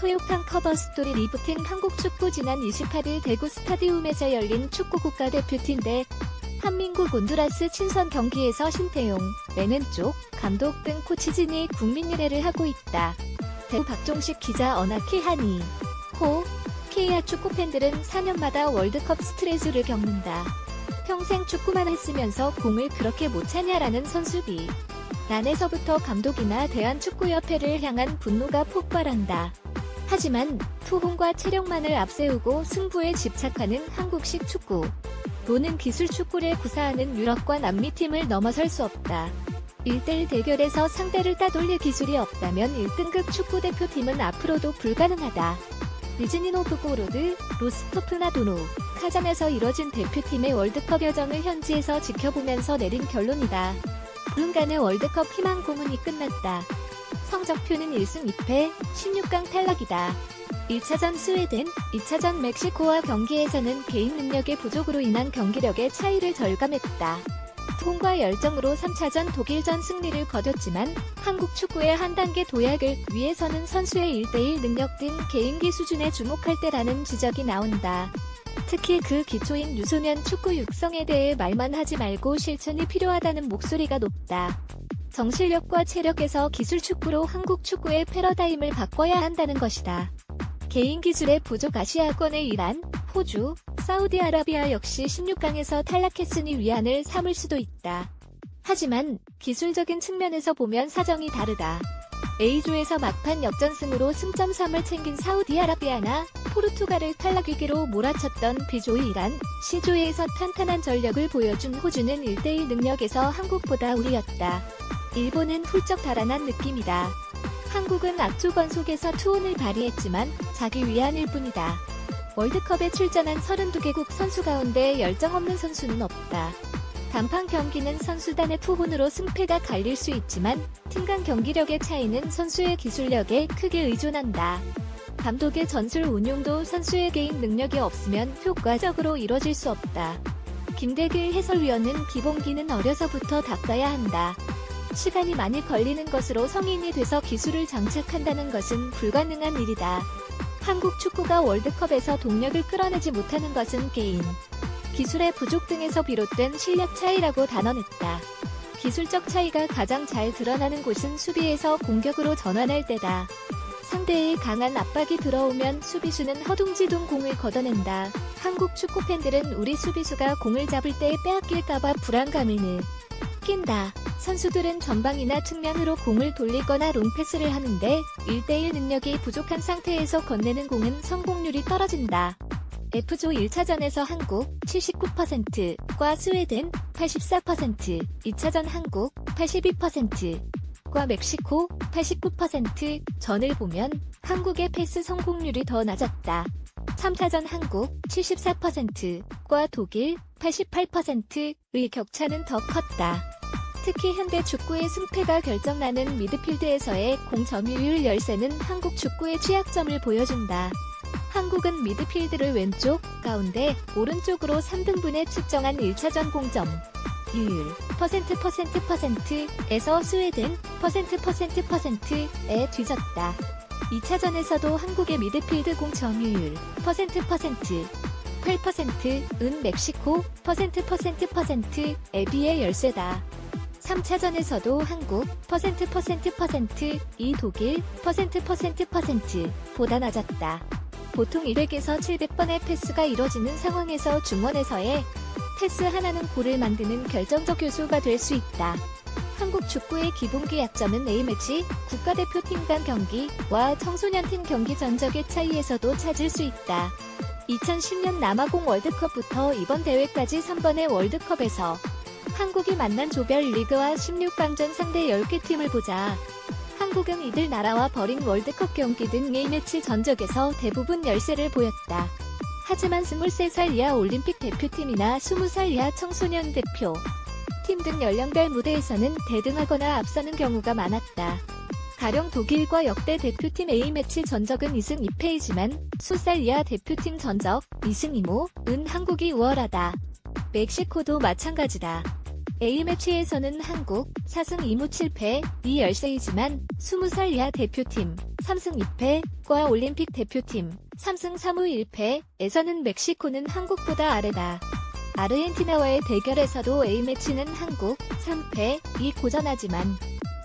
토요판 커버스토리 리부팅 한국 축구 지난 28일 대구 스타디움에서 열린 축구 국가대표팀 대 한민국 온두라스 친선 경기에서 신태용, 맨왼쪽, 감독 등 코치진이 국민일회를 하고 있다. 대구 박종식 기자 어나키 한이 KR 축구팬들은 4년마다 월드컵 스트레스를 겪는다. 평생 축구만 했으면서 공을 그렇게 못 차냐라는 선수비. 난에서부터 감독이나 대한축구협회를 향한 분노가 폭발한다. 하지만 투혼과 체력만을 앞세우고 승부에 집착하는 한국식 축구. 노는 기술 축구를 구사하는 유럽과 남미팀을 넘어설 수 없다. 1대1 대결에서 상대를 따돌릴 기술이 없다면 1등급 축구대표팀은 앞으로도 불가능하다. 니즈니 노브고로드, 로스토프나도노, 카잔에서 이뤄진 대표팀의 월드컵 여정을 현지에서 지켜보면서 내린 결론이다. 부흥간의 월드컵 희망 고문이 끝났다. 성적표는 1승 2패, 16강 탈락이다. 1차전 스웨덴, 2차전 멕시코와 경기에서는 개인 능력의 부족으로 인한 경기력의 차이를 절감했다. 투혼과 열정으로 3차전 독일전 승리를 거뒀지만 한국 축구의 한 단계 도약을 위해서는 선수의 1대1 능력 등 개인기 수준에 주목할 때라는 지적이 나온다. 특히 그 기초인 유소년 축구 육성에 대해 말만 하지 말고 실천이 필요하다는 목소리가 높다. 정실력과 체력에서 기술 축구로 한국 축구의 패러다임을 바꿔야 한다는 것이다. 개인 기술의 부족 아시아권의 이란, 호주, 사우디아라비아 역시 16강에서 탈락했으니 위안을 삼을 수도 있다. 하지만 기술적인 측면에서 보면 사정이 다르다. A조에서 막판 역전승으로 승점 3을 챙긴 사우디아라비아나 포르투갈을 탈락 위기로 몰아쳤던 B조의 이란, C조에서 탄탄한 전력을 보여준 호주는 1대1 능력에서 한국보다 우위였다. 일본은 훌쩍 달아난 느낌이다. 한국은 악조건 속에서 투혼을 발휘했지만 자기 위안일 뿐이다. 월드컵에 출전한 32개국 선수 가운데 열정 없는 선수는 없다. 단판 경기는 선수단의 투혼으로 승패가 갈릴 수 있지만 팀 간 경기력의 차이는 선수의 기술력에 크게 의존한다. 감독의 전술 운용도 선수의 개인 능력이 없으면 효과적으로 이뤄질 수 없다. 김대길 해설위원은 기본기는 어려서부터 닦아야 한다. 시간이 많이 걸리는 것으로 성인이 돼서 기술을 장착한다는 것은 불가능한 일이다. 한국 축구가 월드컵에서 동력을 끌어내지 못하는 것은 개인, 기술의 부족 등에서 비롯된 실력 차이라고 단언했다. 기술적 차이가 가장 잘 드러나는 곳은 수비에서 공격으로 전환할 때다. 상대의 강한 압박이 들어오면 수비수는 허둥지둥 공을 걷어낸다. 한국 축구팬들은 우리 수비수가 공을 잡을 때 빼앗길까봐 불안감을 느낀다. 선수들은 전방이나 측면으로 공을 돌리거나 롱패스를 하는데 1대1 능력이 부족한 상태에서 건네는 공은 성공률이 떨어진다. F조 1차전에서 한국 79%과 스웨덴 84%, 2차전 한국 82%과 멕시코 89% 전을 보면 한국의 패스 성공률이 더 낮았다. 3차전 한국 74%과 독일 88%의 격차는 더 컸다. 특히 현대 축구의 승패가 결정나는 미드필드에서의 공 점유율 열세는 한국 축구의 취약점을 보여준다. 한국은 미드필드를 왼쪽, 가운데, 오른쪽으로 3등분에 측정한 1차전 공점 율 %에서 스웨덴 %%에 뒤졌다. 2차전에서도 한국의 미드필드 공점유율 %8%은 멕시코 %%에 비해 열세다. 3차전에서도 한국 %이 독일 %보다 낮았다. 보통 200에서 700번의 패스가 이뤄지는 상황에서 중원에서의 패스 하나는 골을 만드는 결정적 요소가 될 수 있다. 한국 축구의 기본기 약점은 A매치, 국가대표팀 간 경기와 청소년팀 경기 전적의 차이에서도 찾을 수 있다. 2010년 남아공 월드컵부터 이번 대회까지 3번의 월드컵에서 한국이 만난 조별 리그와 16강전 상대 10개 팀을 보자. 한국은 이들 나라와 벌인 월드컵 경기 등 A매치 전적에서 대부분 열세를 보였다. 하지만 23살 이하 올림픽 대표팀이나 20살 이하 청소년 대표 팀 등 연령별 무대에서는 대등하거나 앞서는 경우가 많았다. 가령 독일과 역대 대표팀 A매치 전적은 2승 2패이지만 20살 이하 대표팀 전적 2승 2무은 한국이 우월하다. 멕시코도 마찬가지다. A매치에서는 한국 4승 2무 7패, 이 열세이지만 20살 이하 대표팀 3승 2패과 올림픽 대표팀 3승 3무 1패에서는 멕시코는 한국보다 아래다. 아르헨티나와의 대결에서도 A매치는 한국 3패이 고전하지만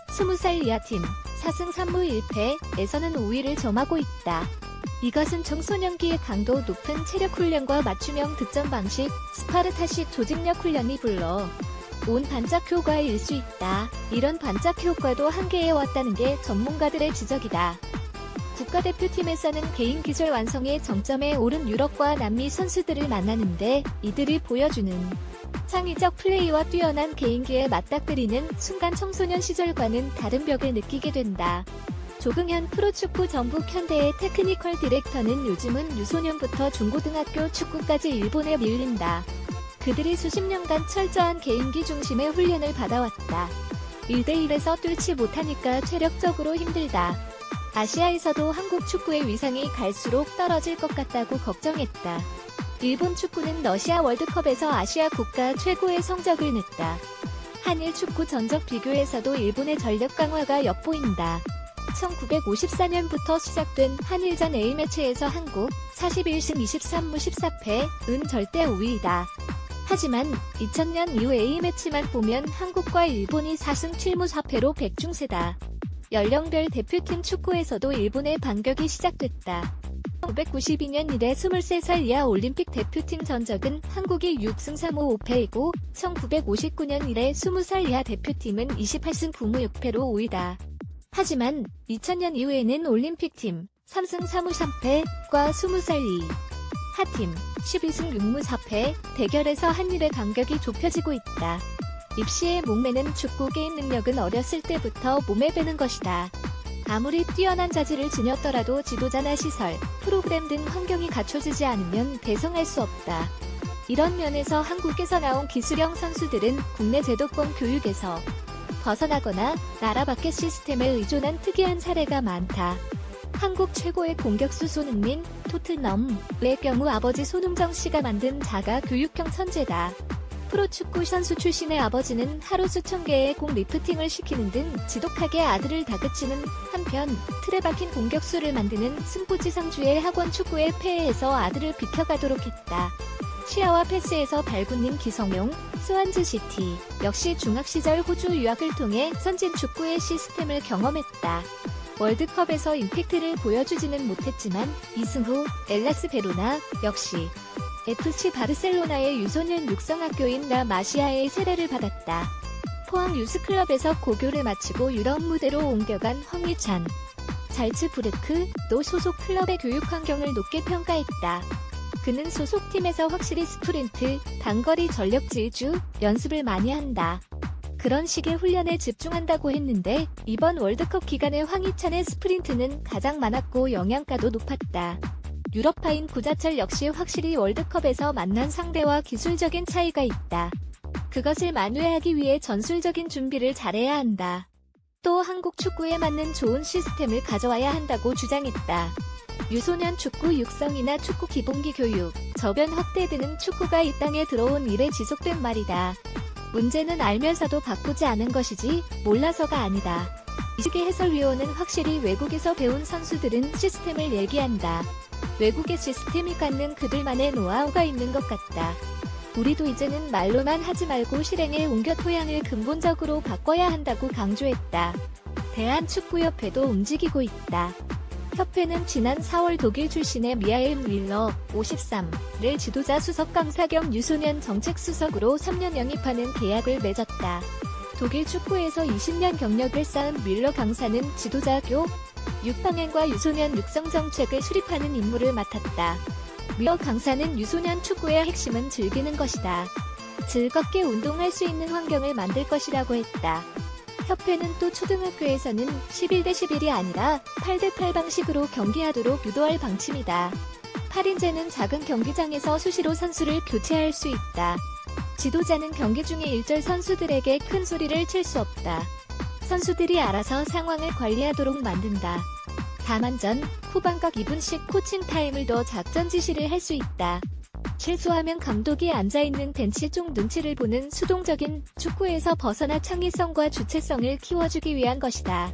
20살 이하 팀 4승 3무 1패에서는 우위를 점하고 있다. 이것은 청소년기의 강도 높은 체력 훈련과 맞춤형 득점 방식, 스파르타식 조직력 훈련이 불러 온 반짝 효과일 수 있다. 이런 반짝 효과도 한계에 왔다는 게 전문가들의 지적이다. 국가대표팀에서는 개인 기술 완성의 정점에 오른 유럽과 남미 선수들을 만나는데 이들이 보여주는 창의적 플레이와 뛰어난 개인기에 맞닥뜨리는 순간 청소년 시절과는 다른 벽을 느끼게 된다. 조긍현 프로축구 전북 현대의 테크니컬 디렉터는 요즘은 유소년부터 중고등학교 축구까지 일본에 밀린다. 그들이 수십 년간 철저한 개인기 중심의 훈련을 받아왔다. 1대1에서 뚫지 못하니까 체력적으로 힘들다. 아시아에서도 한국 축구의 위상이 갈수록 떨어질 것 같다고 걱정했다. 일본 축구는 러시아 월드컵에서 아시아 국가 최고의 성적을 냈다. 한일 축구 전적 비교에서도 일본의 전력 강화가 엿보인다. 1954년부터 시작된 한일전 A매치에서 한국 41승 23무 14패은 절대 우위이다. 하지만 2000년 이후 A매치만 보면 한국과 일본이 4승 7무 4패로 백중세다. 연령별 대표팀 축구에서도 일본의 반격이 시작됐다. 1992년 이래 23살 이하 올림픽 대표팀 전적은 한국이 6승 3무 5패이고 1959년 이래 20살 이하 대표팀은 28승 9무 6패로 우위다. 하지만 2000년 이후에는 올림픽팀 3승 3무 3패과 20살 이하팀 12승 6무 4패 대결에서 한일의 간격이 좁혀지고 있다. 입시에 목매는 축구 게임 능력은 어렸을 때부터 몸에 배는 것이다. 아무리 뛰어난 자질을 지녔더라도 지도자나 시설, 프로그램 등 환경이 갖춰지지 않으면 대성할 수 없다. 이런 면에서 한국에서 나온 기술형 선수들은 국내 제도권 교육에서 벗어나거나 나라 밖의 시스템에 의존한 특이한 사례가 많다. 한국 최고의 공격수 손흥민, 토트넘의 경우 아버지 손흥정 씨가 만든 자가 교육형 천재다. 프로축구 선수 출신의 아버지는 하루 수천 개의 공 리프팅을 시키는 등 지독하게 아들을 다그치는 한편 틀에 박힌 공격수를 만드는 승부지상주의 학원 축구에 패해서 아들을 비켜가도록 했다. 시야와 패스에서 발군님 기성용, 스완즈시티 역시 중학시절 호주 유학을 통해 선진 축구의 시스템을 경험했다. 월드컵에서 임팩트를 보여주지는 못했지만 이승 후 엘라스 베로나 역시 FC 바르셀로나의 유소년 육성학교인 라 마시아의 세례를 받았다. 포항 유스클럽에서 고교를 마치고 유럽 무대로 옮겨간 황희찬. 잘츠부르크도 소속 클럽의 교육 환경을 높게 평가했다. 그는 소속팀에서 확실히 스프린트, 단거리 전력 질주, 연습을 많이 한다. 그런 식의 훈련에 집중한다고 했는데 이번 월드컵 기간에 황희찬의 스프린트는 가장 많았고 영양가도 높았다. 유럽파인 구자철 역시 확실히 월드컵에서 만난 상대와 기술적인 차이가 있다. 그것을 만회하기 위해 전술적인 준비를 잘해야 한다. 또 한국 축구에 맞는 좋은 시스템을 가져와야 한다고 주장했다. 유소년 축구 육성이나 축구 기본기 교육, 저변 확대 등은 축구가 이 땅에 들어온 이래 지속된 말이다. 문제는 알면서도 바꾸지 않은 것이지 몰라서가 아니다. 이식의 해설위원은 확실히 외국에서 배운 선수들은 시스템을 얘기한다. 외국의 시스템이 갖는 그들만의 노하우가 있는 것 같다. 우리도 이제는 말로만 하지 말고 실행에 옮겨 토양을 근본적으로 바꿔야 한다고 강조했다. 대한축구협회도 움직이고 있다. 협회는 지난 4월 독일 출신의 미하엘 윌러 53를 지도자 수석 강사 겸 유소년 정책수석으로 3년 영입하는 계약을 맺었다. 독일 축구에서 20년 경력을 쌓은 윌러 강사는 지도자 교육 방향과 유소년 육성 정책을 수립하는 임무를 맡았다. 윌러 강사는 유소년 축구의 핵심은 즐기는 것이다. 즐겁게 운동할 수 있는 환경을 만들 것이라고 했다. 협회는 또 초등학교에서는 11대 11이 아니라 8대 8 방식으로 경기하도록 유도할 방침이다. 8인제는 작은 경기장에서 수시로 선수를 교체할 수 있다. 지도자는 경기 중에 일절 선수들에게 큰 소리를 칠 수 없다. 선수들이 알아서 상황을 관리하도록 만든다. 다만 전, 후반 각 2분씩 코칭 타임을 더 작전 지시를 할 수 있다. 실수하면 감독이 앉아있는 벤치 쪽 눈치를 보는 수동적인 축구에서 벗어나 창의성과 주체성을 키워주기 위한 것이다.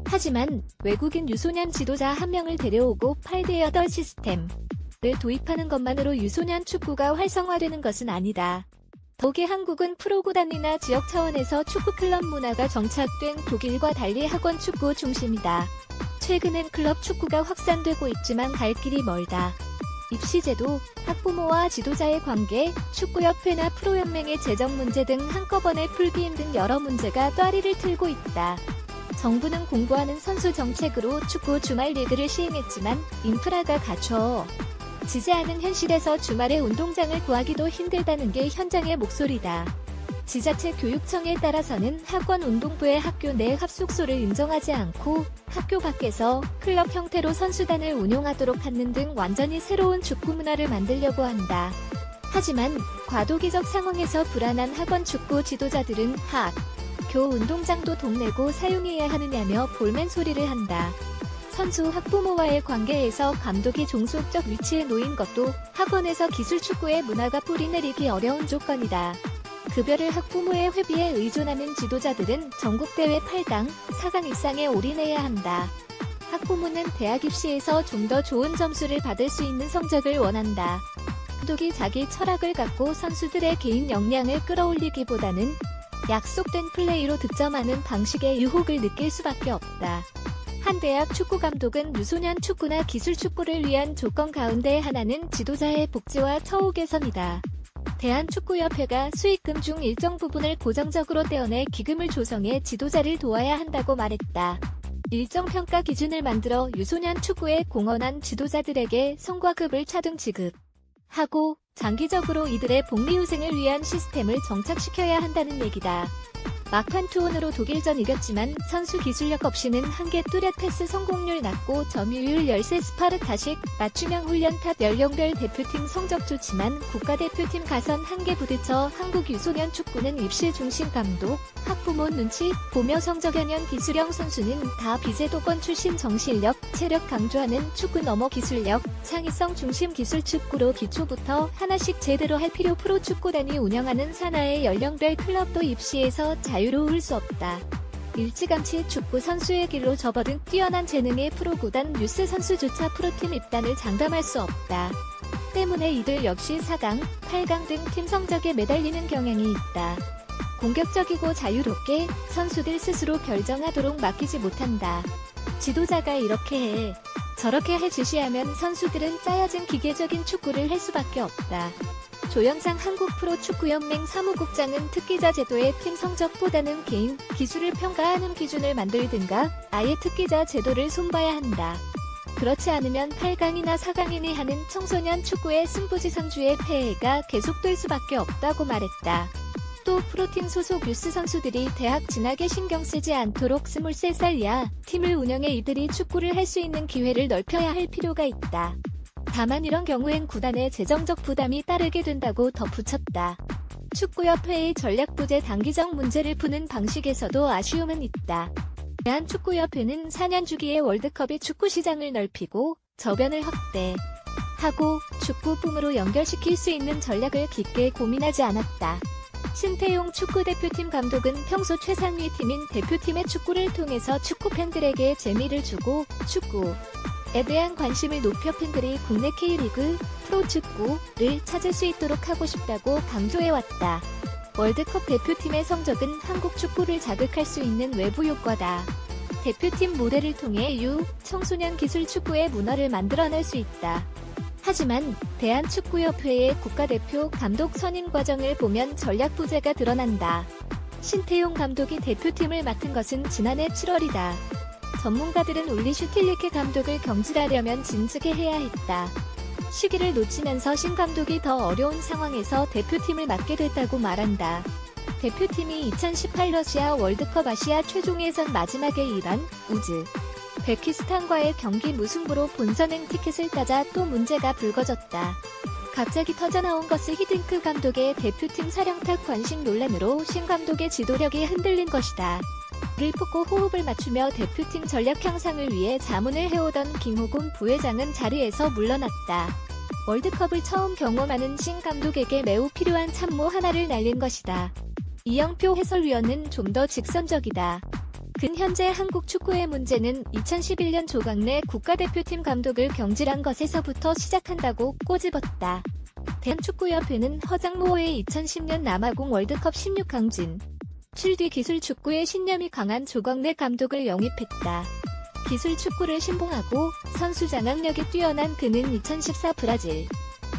하지만 외국인 유소년 지도자 한 명을 데려오고 8대8 시스템을 도입하는 것만으로 유소년 축구가 활성화되는 것은 아니다. 더욱이 한국은 프로구단이나 지역 차원에서 축구클럽 문화가 정착된 독일과 달리 학원 축구 중심이다. 최근엔 클럽 축구가 확산되고 있지만 갈 길이 멀다. 입시제도, 학부모와 지도자의 관계, 축구협회나 프로연맹의 재정 문제 등 한꺼번에 풀기 힘든 여러 문제가 또아리를 틀고 있다. 정부는 공부하는 선수 정책으로 축구 주말 리그를 시행했지만 인프라가 갖춰지지 않은 현실에서 주말에 운동장을 구하기도 힘들다는 게 현장의 목소리다. 지자체 교육청에 따라서는 학원 운동부의 학교 내 합숙소를 인정하지 않고 학교 밖에서 클럽 형태로 선수단을 운용하도록 하는 등 완전히 새로운 축구 문화를 만들려고 한다. 하지만 과도기적 상황에서 불안한 학원 축구 지도자들은 학교 운동장도 돈 내고 사용해야 하느냐며 볼멘 소리를 한다. 선수 학부모와의 관계에서 감독이 종속적 위치에 놓인 것도 학원에서 기술 축구의 문화가 뿌리내리기 어려운 조건이다. 급여를 학부모의 회비에 의존하는 지도자들은 전국대회 8강, 4강 입상에 올인해야 한다. 학부모는 대학 입시에서 좀 더 좋은 점수를 받을 수 있는 성적을 원한다. 감독이 자기 철학을 갖고 선수들의 개인 역량을 끌어올리기보다는 약속된 플레이로 득점하는 방식의 유혹을 느낄 수밖에 없다. 한 대학 축구 감독은 유소년 축구나 기술 축구를 위한 조건 가운데 하나는 지도자의 복지와 처우 개선이다. 대한축구협회가 수익금 중 일정 부분을 고정적으로 떼어내 기금을 조성해 지도자를 도와야 한다고 말했다. 일정 평가 기준을 만들어 유소년 축구에 공헌한 지도자들에게 성과급을 차등 지급하고 장기적으로 이들의 복리후생을 위한 시스템을 정착시켜야 한다는 얘기다. 막판 투혼으로 독일전 이겼지만 선수 기술력 없이는 한계 뚜렷 패스 성공률 낮고 점유율 열세 스파르타식 맞춤형 훈련 탑 연령별 대표팀 성적 좋지만 국가대표팀 가선 한계 부딪혀 한국 유소년 축구는 입시 중심 감독, 학부모 눈치 보며 성적연연 기술형 선수는 다 비제도권 출신 정실력, 체력 강조하는 축구 넘어 기술력, 창의성 중심 기술 축구로 기초부터 하나씩 제대로 할 필요 프로축구단이 운영하는 산하의 연령별 클럽도 입시에서 자유로울 수 없다. 일찌감치 축구 선수의 길로 접어든 뛰어난 재능의 프로구단 뉴스 선수조차 프로팀 입단을 장담할 수 없다. 때문에 이들 역시 4강, 8강 등 팀 성적에 매달리는 경향이 있다. 공격적이고 자유롭게 선수들 스스로 결정하도록 맡기지 못한다. 지도자가 이렇게 해, 저렇게 해 지시하면 선수들은 짜여진 기계적인 축구를 할 수밖에 없다. 조영상 한국프로축구연맹 사무국장은 특기자 제도에 팀 성적보다는 개인 기술을 평가하는 기준을 만들든가 아예 특기자 제도를 손봐야 한다. 그렇지 않으면 8강이나 4강인이 하는 청소년 축구의 승부지상주의 폐해가 계속될 수밖에 없다고 말했다. 또 프로팀 소속 유스 선수들이 대학 진학에 신경 쓰지 않도록 23살 이하 팀을 운영해 이들이 축구를 할 수 있는 기회를 넓혀야 할 필요가 있다. 다만 이런 경우엔 구단에 재정적 부담이 따르게 된다고 덧붙였다. 축구협회의 전략부재 단기적 문제를 푸는 방식에서도 아쉬움은 있다. 대한축구협회는 4년 주기의 월드컵이 축구 시장을 넓히고 저변을 확대하고 축구 붐으로 연결시킬 수 있는 전략을 깊게 고민하지 않았다. 신태용 축구대표팀 감독은 평소 최상위 팀인 대표팀의 축구를 통해서 축구 팬들에게 재미를 주고 축구에 대한 관심을 높여 팬들이 국내 K리그, 프로축구를 찾을 수 있도록 하고 싶다고 강조해왔다. 월드컵 대표팀의 성적은 한국 축구를 자극할 수 있는 외부 효과다. 대표팀 모델을 통해 청소년 기술 축구의 문화를 만들어낼 수 있다. 하지만 대한축구협회의 국가대표 감독 선임 과정을 보면 전략 부재가 드러난다. 신태용 감독이 대표팀을 맡은 것은 지난해 7월이다. 전문가들은 울리 슈틸리케 감독을 경질하려면 진즉에 해야 했다. 시기를 놓치면서 신 감독이 더 어려운 상황에서 대표팀을 맡게 됐다고 말한다. 대표팀이 2018 러시아 월드컵 아시아 최종 예선 마지막에 이란, 우즈베키스탄과의 경기 무승부로 본선행 티켓을 따자 또 문제가 불거졌다. 갑자기 터져나온 것은 히딩크 감독의 대표팀 사령탑 관심 논란으로 신 감독의 지도력이 흔들린 것이다. 를 뽑고 호흡을 맞추며 대표팀 전략 향상을 위해 자문을 해오던 김호곤 부회장은 자리에서 물러났다. 월드컵을 처음 경험하는 신 감독에게 매우 필요한 참모 하나를 날린 것이다. 이영표 해설위원은 좀 더 직선적이다. 근 현재 한국 축구의 문제는 2011년 조광래 국가대표팀 감독을 경질한 것에서부터 시작한다고 꼬집었다. 대한축구협회는 허장모호의 2010년 남아공 월드컵 16강진 출뒤 기술축구에 신념이 강한 조광래 감독을 영입했다. 기술축구를 신봉하고 선수 장악력이 뛰어난 그는 2014 브라질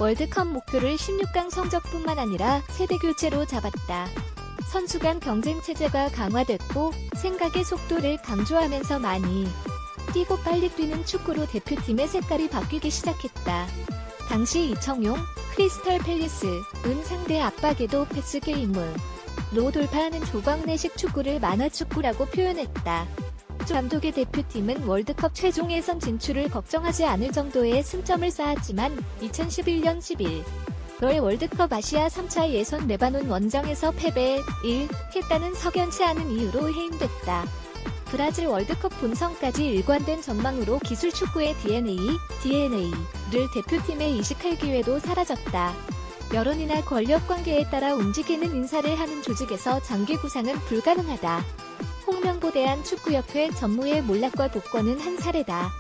월드컵 목표를 16강 성적뿐만 아니라 세대교체로 잡았다. 선수 간 경쟁 체제가 강화됐고 생각의 속도를 강조하면서 많이 뛰고 빨리 뛰는 축구로 대표팀의 색깔이 바뀌기 시작했다. 당시 이청용, 크리스탈 팰리스은 상대 압박에도 패스 게임으로 돌파하는 조광래식 축구를 만화축구라고 표현했다. 감독의 대표팀은 월드컵 최종 예선 진출을 걱정하지 않을 정도의 승점을 쌓았지만 2011년 11월 월드컵 아시아 3차 예선 레바논 원정에서 패배했다는 석연치 않은 이유로 해임됐다. 브라질 월드컵 본선까지 일관된 전망으로 기술축구의 DNA를 대표팀에 이식할 기회도 사라졌다. 여론이나 권력관계에 따라 움직이는 인사를 하는 조직에서 장기 구상은 불가능하다. 홍명보 대한축구협회 전무의 몰락과 복권은 한 사례다.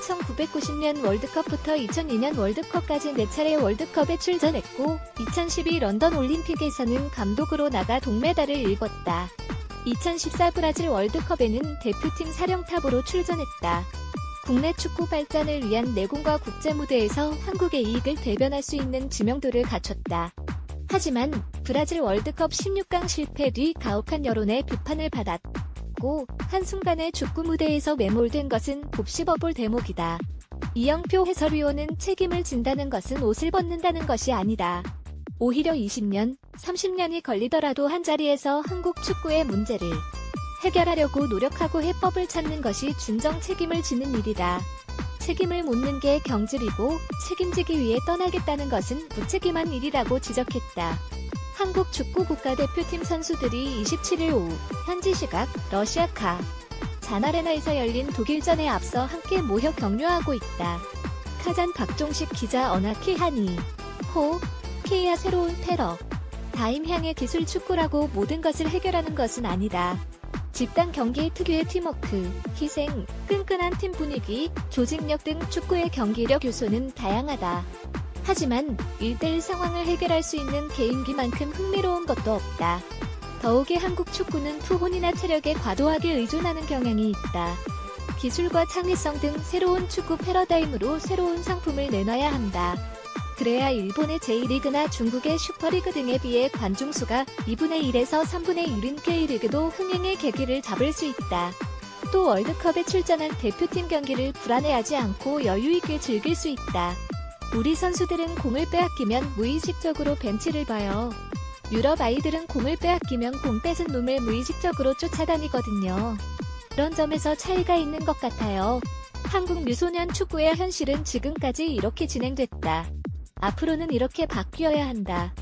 1990년 월드컵부터 2002년 월드컵까지 4차례 월드컵에 출전했고 2012 런던 올림픽에서는 감독으로 나가 동메달을 일궜다. 2014 브라질 월드컵에는 대표팀 사령탑으로 출전했다. 국내 축구 발전을 위한 내공과 국제 무대에서 한국의 이익을 대변할 수 있는 지명도를 갖췄다. 하지만 브라질 월드컵 16강 실패 뒤 가혹한 여론의 비판을 받았고 한순간에 축구 무대에서 매몰된 것은 곱씹어볼 대목이다. 이영표 해설위원은 책임을 진다는 것은 옷을 벗는다는 것이 아니다. 오히려 20년, 30년이 걸리더라도 한자리에서 한국 축구의 문제를 해결하려고 노력하고 해법을 찾는 것이 진정 책임을 지는 일이다. 책임을 묻는 게 경질이고 책임지기 위해 떠나겠다는 것은 무책임한 일이라고 지적했다. 한국 축구 국가대표팀 선수들이 27일 오후 현지 시각 러시아 잔아레나에서 열린 독일전에 앞서 함께 모여 격려하고 있다. 카잔 박종식 기자 어나키 하니 케이아 새로운 패러다임 향의 기술 축구라고 모든 것을 해결하는 것은 아니다. 집단 경기 특유의 팀워크, 희생, 끈끈한 팀 분위기, 조직력 등 축구의 경기력 요소는 다양하다. 하지만 1대1 상황을 해결할 수 있는 개인기만큼 흥미로운 것도 없다. 더욱이 한국 축구는 투혼이나 체력에 과도하게 의존하는 경향이 있다. 기술과 창의성 등 새로운 축구 패러다임으로 새로운 상품을 내놔야 한다. 그래야 일본의 J리그나 중국의 슈퍼리그 등에 비해 관중수가 2분의 1에서 3분의 1인 K리그도 흥행의 계기를 잡을 수 있다. 또 월드컵에 출전한 대표팀 경기를 불안해하지 않고 여유있게 즐길 수 있다. 우리 선수들은 공을 빼앗기면 무의식적으로 벤치를 봐요. 유럽 아이들은 공을 빼앗기면 공 뺏은 놈을 무의식적으로 쫓아다니거든요. 그런 점에서 차이가 있는 것 같아요. 한국 유소년 축구의 현실은 지금까지 이렇게 진행됐다. 앞으로는 이렇게 바뀌어야 한다.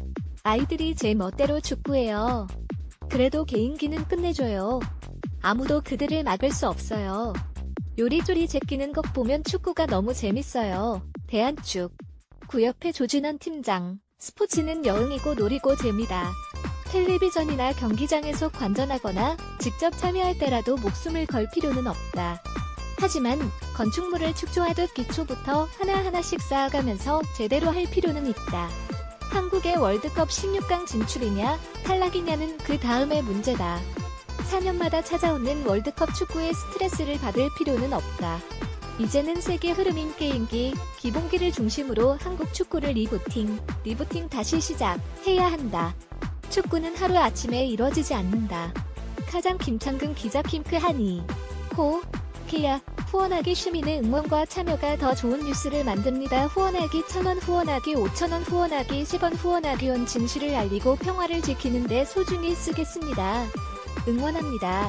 아이들이 제 멋대로 축구해요. 그래도 개인기는 끝내줘요. 아무도 그들을 막을 수 없어요. 요리조리 제끼는 것 보면 축구가 너무 재밌어요. 대한축구협회 조준원 팀장. 스포츠는 여흥이고 놀이고 재미다. 텔레비전이나 경기장에서 관전하거나 직접 참여할 때라도 목숨을 걸 필요는 없다. 하지만 건축물을 축조하듯 기초부터 하나하나씩 쌓아가면서 제대로 할 필요는 있다. 한국의 월드컵 16강 진출이냐 탈락이냐는 그 다음의 문제다. 4년마다 찾아오는 월드컵 축구의 스트레스를 받을 필요는 없다. 이제는 세계 흐름인 게임기, 기본기를 중심으로 한국 축구를 리부팅 다시 시작해야 한다. 축구는 하루아침에 이뤄지지 않는다. 카장 김창근 기자 킴크 하니 케이아 후원하기 시민의 응원과 참여가 더 좋은 뉴스를 만듭니다. 후원하기 1000원, 후원하기 5000원, 후원하기 10원, 후원하기 원 진실을 알리고 평화를 지키는 데 소중히 쓰겠습니다. 응원합니다.